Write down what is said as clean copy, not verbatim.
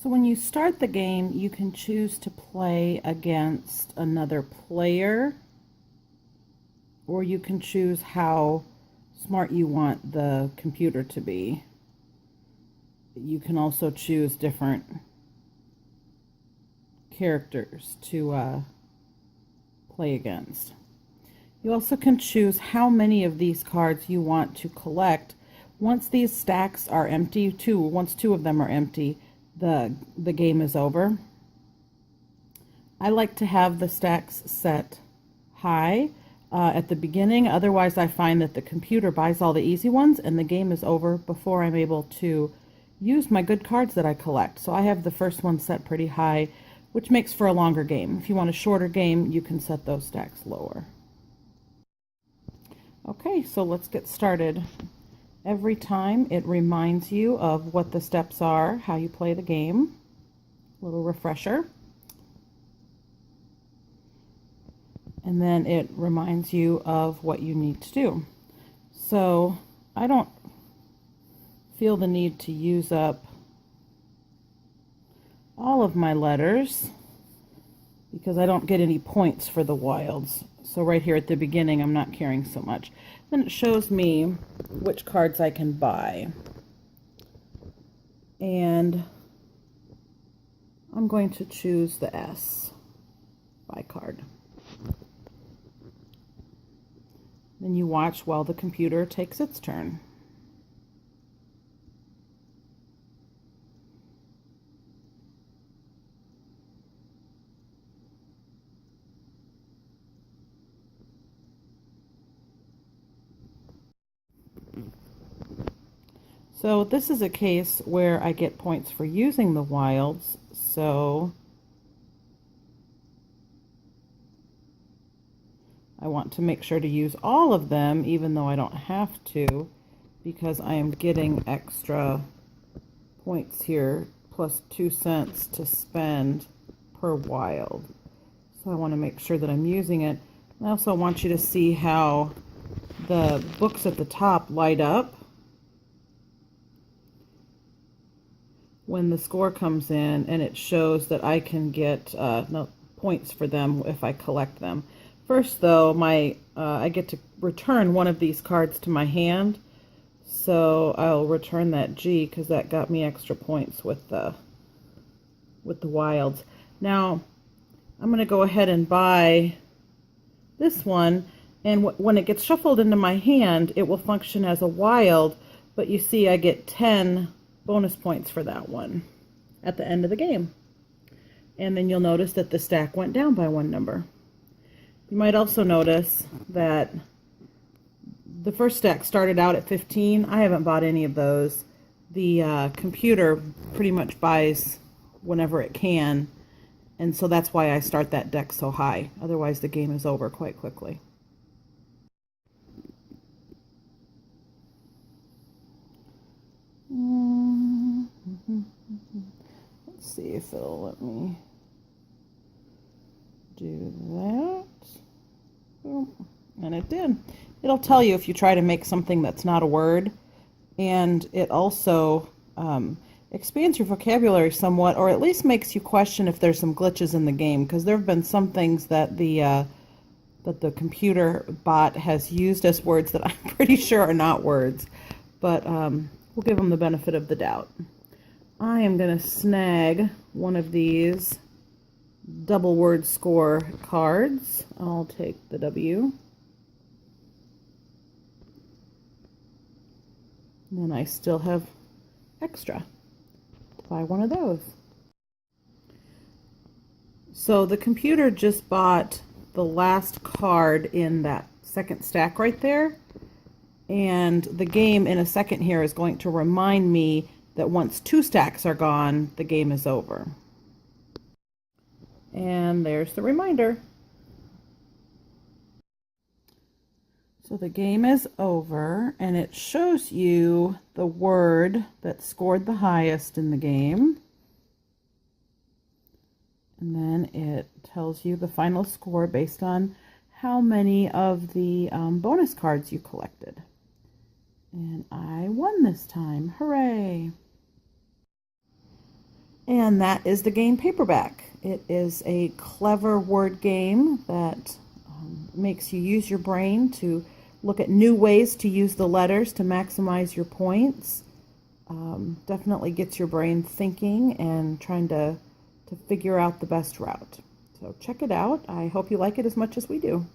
So when you start the game, you can choose to play against another player, or you can choose how smart you want the computer to be. You can also choose different characters to play against. You also can choose how many of these cards you want to collect. Once these stacks are empty, once two of them are empty, the game is over. I like to have the stacks set high at the beginning. Otherwise, I find that the computer buys all the easy ones and the game is over before I'm able to use my good cards that I collect. So I have the first one set pretty high, which makes for a longer game. If you want a shorter game, you can set those stacks lower. Okay, so let's get started. Every time it reminds you of what the steps are, how you play the game. A little refresher. And then it reminds you of what you need to do. So I don't feel the need to use up all of my letters because I don't get any points for the wilds. So right here at the beginning, I'm not caring so much. Then it shows me which cards I can buy. And I'm going to choose the S, buy card. Then you watch while the computer takes its turn. So this is a case where I get points for using the wilds, so I want to make sure to use all of them, even though I don't have to, because I am getting extra points here, plus 2 cents to spend per wild. So I want to make sure that I'm using it. I also want you to see how the books at the top light up when the score comes in, and it shows that I can get points for them if I collect them. First, though, I get to return one of these cards to my hand, so I'll return that G because that got me extra points with the wilds. Now, I'm going to go ahead and buy this one, and when it gets shuffled into my hand, it will function as a wild, but you see I get 10 bonus points for that one at the end of the game. And then you'll notice that the stack went down by 1 number. You might also notice that the first stack started out at 15. I haven't bought any of those. The computer pretty much buys whenever it can, and so that's why I start that deck so high. Otherwise the game is over quite quickly. Let's see if it'll let me do that. And it did. It'll tell you if you try to make something that's not a word, and it also expands your vocabulary somewhat, or at least makes you question if there's some glitches in the game, because there have been some things that the computer bot has used as words that I'm pretty sure are not words, but we'll give them the benefit of the doubt. I am going to snag one of these double word score cards. I'll take the W. And then I still have extra to buy one of those. So the computer just bought the last card in that second stack right there. And the game in a second here is going to remind me that once 2 stacks are gone, the game is over. And there's the reminder. So the game is over, and it shows you the word that scored the highest in the game. And then it tells you the final score based on how many of the bonus cards you collected. And I won this time. Hooray! And that is the game Paperback. It is a clever word game that makes you use your brain to look at new ways to use the letters to maximize your points. Definitely gets your brain thinking and trying to figure out the best route. So check it out. I hope you like it as much as we do.